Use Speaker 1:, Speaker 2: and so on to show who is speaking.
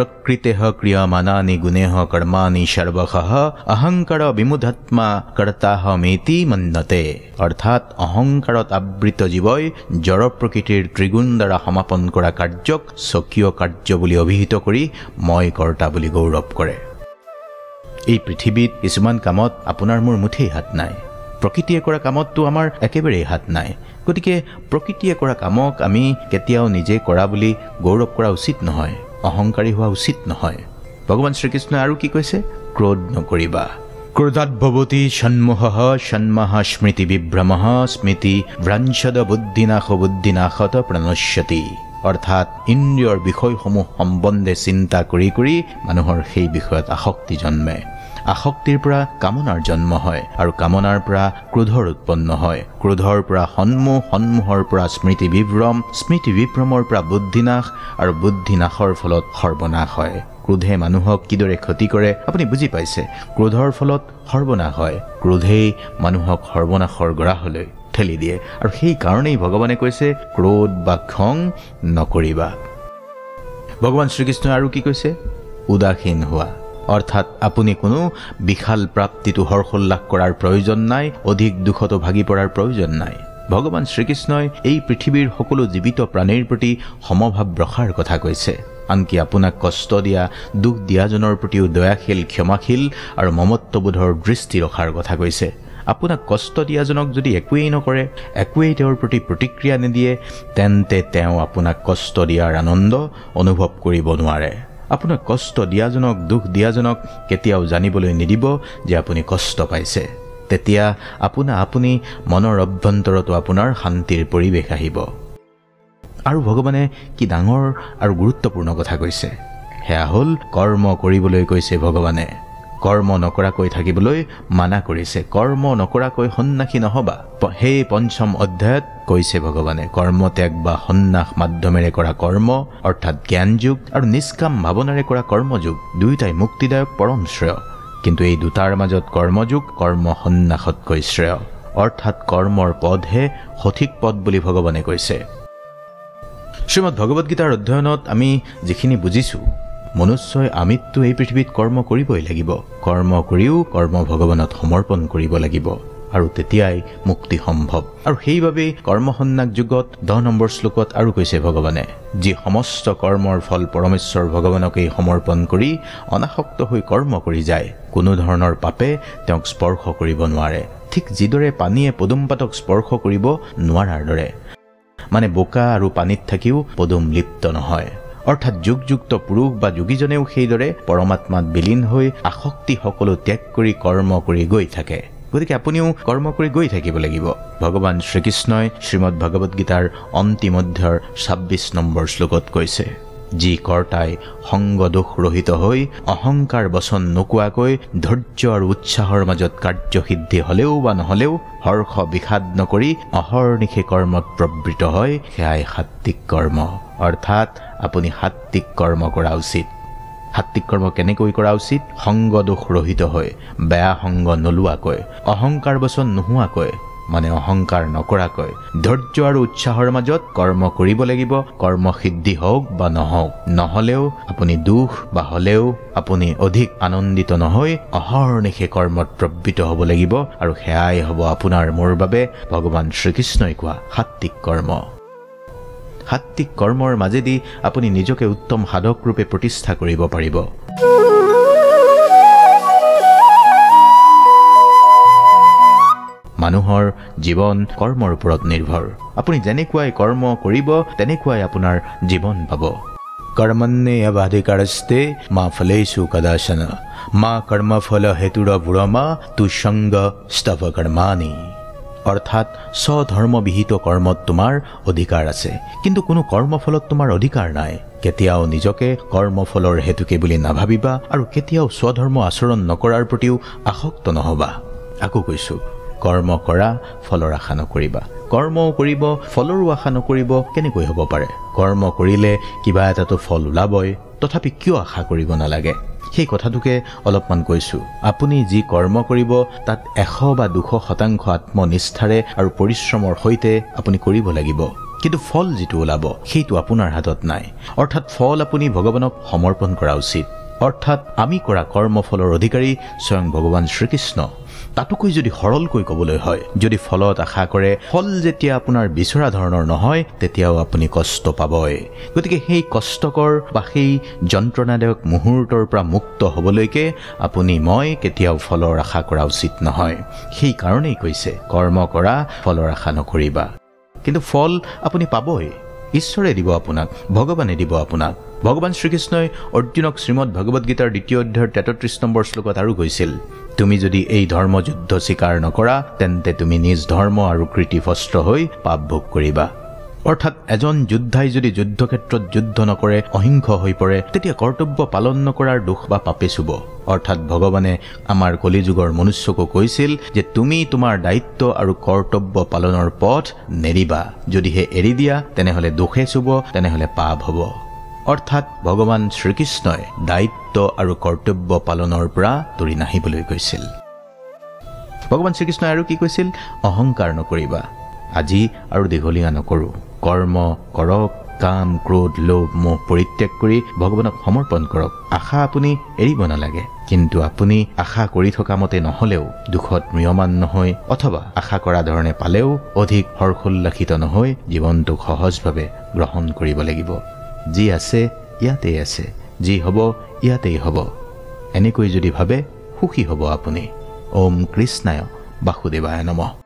Speaker 1: प्रकृतेः क्रियमानानि गुणेः कर्माणि सर्वशः अहंकार विमुधात्मा कर्ताहमेति मन्यते। अर्थात अहंकारत आवृत जीवই जड़ प्रकृतिर त्रिगुण द्वारा समापन কৰা কাৰ্যক স্বকীয় কাৰ্য বুলি অভিহিত কৰি মই কৰ্তা বুলি গৌৰৱ কৰে। এই পৃথিৱীত কিছুমান কামত আপোনাৰ মোৰ মুঠেই হাত নাই। প্ৰকৃতিয়ে কৰা কামতটো আমাৰ একেবাৰেই হাত নাই। গতিকে প্ৰকৃতিয়ে কৰা কামক আমি কেতিয়াও নিজে কৰা বুলি গৌৰৱ কৰা উচিত নহয়, অহংকাৰী হোৱা উচিত নহয়। ভগৱান শ্ৰীকৃষ্ণই আৰু কি কৈছে? ক্ৰোধ নকৰিবা। ক্ৰোধাৎ ভৱতি সন্মোহঃ সন্মোহ স্মৃতি বিভ্ৰমঃ স্মৃতি ভ্ৰংশদ বুদ্ধিনাশত প্ৰণশ্যতি। অৰ্থাৎ ইন্দ্ৰিয়ৰ বিষয়সমূহ সম্বন্ধে চিন্তা কৰি কৰি মানুহৰ সেই বিষয়ত আসক্তি জন্মে। আসক্তিৰ পৰা কামনাৰ জন্ম হয় আৰু কামনাৰ পৰা ক্ৰোধৰ উৎপন্ন হয়। ক্ৰোধৰ পৰা সন্মোহ, সন্মোহৰ পৰা স্মৃতি বিভ্ৰম, স্মৃতি বিভ্ৰমৰ পৰা বুদ্ধিনাশ আৰু বুদ্ধিনাশৰ ফলত সৰ্বনাশ হয়। ক্ৰোধে মানুহক কিদৰে ক্ষতি কৰে আপুনি বুজি পাইছে। ক্ৰোধৰ ফলত সৰ্বনাশ হয়। ক্ৰোধেই মানুহক সৰ্বনাশৰ গৰাহলৈ ঠেলি দিয়ে আৰু সেই কাৰণেই ভগৱানে কৈছে ক্ৰোধ বা খং নকৰিবা। ভগৱান শ্ৰীকৃষ্ণই আৰু কি কৈছে? উদাসীন হোৱা। অৰ্থাৎ আপুনি কোনো বিশাল প্ৰাপ্তিটো হৰ্ষোল্লাস কৰাৰ প্ৰয়োজন নাই, অধিক দুখতো ভাগি পৰাৰ প্ৰয়োজন নাই। ভগৱান শ্ৰীকৃষ্ণই এই পৃথিৱীৰ সকলো জীৱিত প্ৰাণীৰ প্ৰতি সমভাৱ ৰখাৰ কথা কৈছে। আনকি আপোনাক কষ্ট দিয়া, দুখ দিয়াজনৰ প্ৰতিও দয়াশীল, ক্ষমাশীল আৰু মমত্ববোধৰ দৃষ্টি ৰখাৰ কথা কৈছে। আপোনাক কষ্ট দিয়াজনক যদি একোৱেই নকৰে, একোৱেই তেওঁৰ প্ৰতি প্ৰতিক্ৰিয়া নিদিয়ে, তেন্তে তেওঁ আপোনাক কষ্ট দিয়াৰ আনন্দ অনুভৱ কৰিব নোৱাৰে। আপোনাক কষ্ট দিয়াজনক, দুখ দিয়াজনক কেতিয়াও জানিবলৈ নিদিব যে আপুনি কষ্ট পাইছে। তেতিয়া আপুনি মনৰ অভ্যন্তৰতো আপোনাৰ শান্তিৰ পৰিৱেশ আহিব। আৰু ভগৱানে কি ডাঙৰ আৰু গুৰুত্বপূৰ্ণ কথা কৈছে, সেয়া হ'ল কৰ্ম কৰিবলৈ কৈছে ভগৱানে। কৰ্ম নকৰাকৈ থাকিবলৈ মানা কৰিছে। কৰ্ম নকৰাকৈ সন্ন্যাসী নহবা। সেই পঞ্চম অধ্যায়ত কৈছে ভগৱানে কৰ্ম ত্যাগ বা সন্ন্যাস মাধ্যমেৰে কৰা কৰ্ম অৰ্থাৎ জ্ঞানযোগ আৰু নিষ্কাম ভাৱনাৰে কৰা কৰ্মযোগ দুয়োটাই মুক্তিদায়ক পৰম শ্ৰেয়। কিন্তু এই দুটাৰ মাজত কৰ্মযোগ কৰ্ম সন্ন্যাসতকৈ শ্ৰেয়। অৰ্থাৎ কৰ্মৰ পদহে সঠিক পদ বুলি ভগৱানে কৈছে। শ্ৰীমদ ভগৱদ গীতাৰ অধ্যয়নত আমি যিখিনি বুজিছোঁ, মনুষ্যই আমিতো এই পৃথিৱীত কৰ্ম কৰিবই লাগিব। কৰ্ম কৰিও কৰ্ম ভগৱানত সমৰ্পণ কৰিব লাগিব আৰু তেতিয়াই মুক্তি সম্ভৱ। আৰু সেইবাবেই কৰ্মসন্ন্যাস যুগত 10 নম্বৰ শ্লোকত আৰু কৈছে ভগৱানে, যি সমস্ত কৰ্মৰ ফল পৰমেশ্বৰ ভগৱানকেই সমৰ্পণ কৰি অনাসক্ত হৈ কৰ্ম কৰি যায়, কোনো ধৰণৰ পাপে তেওঁক স্পৰ্শ কৰিব নোৱাৰে। ঠিক যিদৰে পানীয়ে পদুম পাতক স্পৰ্শ কৰিব নোৱাৰাৰ দৰে, মানে বোকা আৰু পানীত থাকিও পদুম লিপ্ত নহয়। অৰ্থাৎ যুগযুক্ত পুৰুষ বা যোগীজনেও সেইদৰে পৰমাত্মাত বিলীন হৈ আসক্তি সকলো ত্যাগ কৰি কৰ্ম কৰি গৈ থাকে। গতিকে আপুনিও কৰ্ম কৰি গৈ থাকিব লাগিব। ভগৱান শ্ৰীকৃষ্ণই শ্ৰীমদ ভগৱদ গীতাৰ অন্তিম অধ্যায়ৰ 26 নম্বৰ শ্লোকত কৈছে, যি কৰ্তাই সংগ দোষ ৰহিত হৈ অহংকাৰ বচন নোকোৱাকৈ ধৈৰ্য আৰু উৎসাহৰ মাজত কাৰ্যসিদ্ধি হলেও বা নহলেও হৰ্ষ বিষাদ নকৰি অহৰ্নিশে কৰ্মত প্ৰবৃত্ত হয়, সেয়াই সাত্বিক কৰ্ম। অৰ্থাৎ আপুনি সাত্বিক কৰ্ম কৰা উচিত। সাত্বিক কৰ্ম কেনেকৈ কৰা উচিত? সংগ দোষ ৰহিত হৈ, বেয়া সংগ নোলোৱাকৈ, অহংকাৰ বচন নোহোৱাকৈ, মানে অহংকাৰ নকৰাকৈ, ধৈৰ্য আৰু উৎসাহৰ মাজত কৰ্ম কৰিব লাগিব। কৰ্ম সিদ্ধি হওক বা নহওক, নহলেও আপুনি দুখ বা হলেও আপুনি অধিক আনন্দিত নহয়, অহৰ্নিশে কৰ্মত প্ৰবৃত্ত হ'ব লাগিব। আৰু সেয়াই হ'ব আপোনাৰ মোৰ বাবে ভগৱান শ্ৰীকৃষ্ণই কোৱা সাত্বিক কৰ্ম। সাত্বিক কৰ্মৰ মাজেদি আপুনি নিজকে উত্তম সাধক ৰূপে প্ৰতিষ্ঠা কৰিব পাৰিব। মানুহৰ জীৱন কৰ্মৰ ওপৰত নিৰ্ভৰ। আপুনি যেনেকুৱাই কৰ্ম কৰিব তেনেকুৱাই আপোনাৰ জীৱন পাব। কৰ্মণ্যেৱাধিকাৰস্তে মা ফলেষু কদাচন মা কৰ্মফল হেতুৰবুৰমা তু সংগ স্তৱ কৰ্মাণি। অৰ্থাৎ স্বধৰ্মবিহিত কৰ্মত তোমাৰ অধিকাৰ আছে, কিন্তু কোনো কৰ্মফলত তোমাৰ অধিকাৰ নাই। কেতিয়াও নিজকে কৰ্মফলৰ হেতুকে বুলি নাভাবিবা আৰু কেতিয়াও স্বধৰ্ম আচৰণ নকৰাৰ প্ৰতিও আসক্ত নহবা। আকৌ কৈছো, কৰ্ম কৰা, ফলৰ আশা নকৰিবা। কৰ্মও কৰিব, ফলৰো আশা নকৰিব কেনেকৈ হ'ব পাৰে? কৰ্ম কৰিলে কিবা এটাতো ফল ওলাবই, তথাপি কিয় আশা কৰিব নালাগে? সেই কথাটোকে অলপমান কৈছো। আপুনি যি কৰ্ম কৰিব তাত 100 বা 200% আত্মনিষ্ঠাৰে আৰু পৰিশ্ৰমৰ সৈতে আপুনি কৰিব লাগিব। কিন্তু ফল যিটো ওলাব সেইটো আপোনাৰ হাতত নাই। অৰ্থাৎ ফল আপুনি ভগৱানক সমৰ্পণ কৰা উচিত। অৰ্থাৎ আমি কৰা কৰ্মফলৰ অধিকাৰী স্বয়ং ভগৱান শ্ৰীকৃষ্ণ। তাতোকৈ যদি সৰলকৈ ক'বলৈ হয়, যদি ফলত আশা কৰে, ফল যেতিয়া আপোনাৰ বিচৰা ধৰণৰ নহয়, তেতিয়াও আপুনি কষ্ট পাবই। গতিকে সেই কষ্টকৰ বা সেই যন্ত্ৰণাদায়ক মুহূৰ্তৰ পৰা মুক্ত হ'বলৈকে মই কেতিয়াও ফলৰ আশা কৰা উচিত নহয়। সেই কাৰণেই কৈছে কৰ্ম কৰা, ফলৰ আশা নকৰিবা। কিন্তু ফল আপুনি পাবই। ঈশ্বৰে দিব আপোনাক, ভগৱানে দিব আপোনাক। ভগৱান শ্ৰীকৃষ্ণই অৰ্জুনক শ্ৰীমদ ভগৱদ গীতাৰ 2য় অধ্যায়ৰ 33 নম্বৰ শ্লোকত আৰু কৈছিল, তুমি যদি এই ধৰ্মযুদ্ধ স্বীকাৰ নকৰা, তেন্তে তুমি নিজ ধৰ্ম আৰু কৃতিভস্ত্ৰ হৈ পাপ ভোগ কৰিবা। অৰ্থাৎ এজন যোদ্ধাই যদি যুদ্ধক্ষেত্ৰত যুদ্ধ নকৰে, অহিংস হৈ পৰে, তেতিয়া কৰ্তব্য পালন নকৰাৰ দুখ বা পাপে চুব। অৰ্থাৎ ভগৱানে আমাৰ কলিযুগৰ মনুষ্যকো কৈছিল যে তুমি তোমাৰ দায়িত্ব আৰু কৰ্তব্য পালনৰ পথ নেৰিবা। যদিহে এৰি দিয়া, তেনেহ'লে দোষে চুব, তেনেহ'লে পাপ হ'ব। অৰ্থাৎ ভগৱান শ্ৰীকৃষ্ণই দায়িত্ব আৰু কৰ্তব্য পালনৰ পৰা দূৰি নাহিবলৈ কৈছিল। ভগৱান শ্ৰীকৃষ্ণই আৰু কি কৈছিল? অহংকাৰ নকৰিবা। আজি আৰু দীঘলীয়া নকৰোঁ। কৰ্ম কৰক, কাম, ক্ৰোধ, লোভ, মোহ পৰিত্যাগ কৰি ভগৱানক সমৰ্পণ কৰক। আশা আপুনি এৰিব নালাগে। কিন্তু আপুনি আশা কৰি থকা মতে নহ'লেও দুখত ম্ৰিয়মান নহয়, অথবা আশা কৰা ধৰণে পালেও অধিক হৰ্ষোল্লাসিত নহয়, জীৱনটোক সহজভাৱে গ্ৰহণ কৰিব লাগিব। যি আছে ইয়াতেই আছে, যি হ'ব ইয়াতেই হ'ব। এনেকৈ যদি ভাবে, সুখী হ'ব আপুনি। ওম কৃষ্ণায় বাসুদেৱায় নমঃ।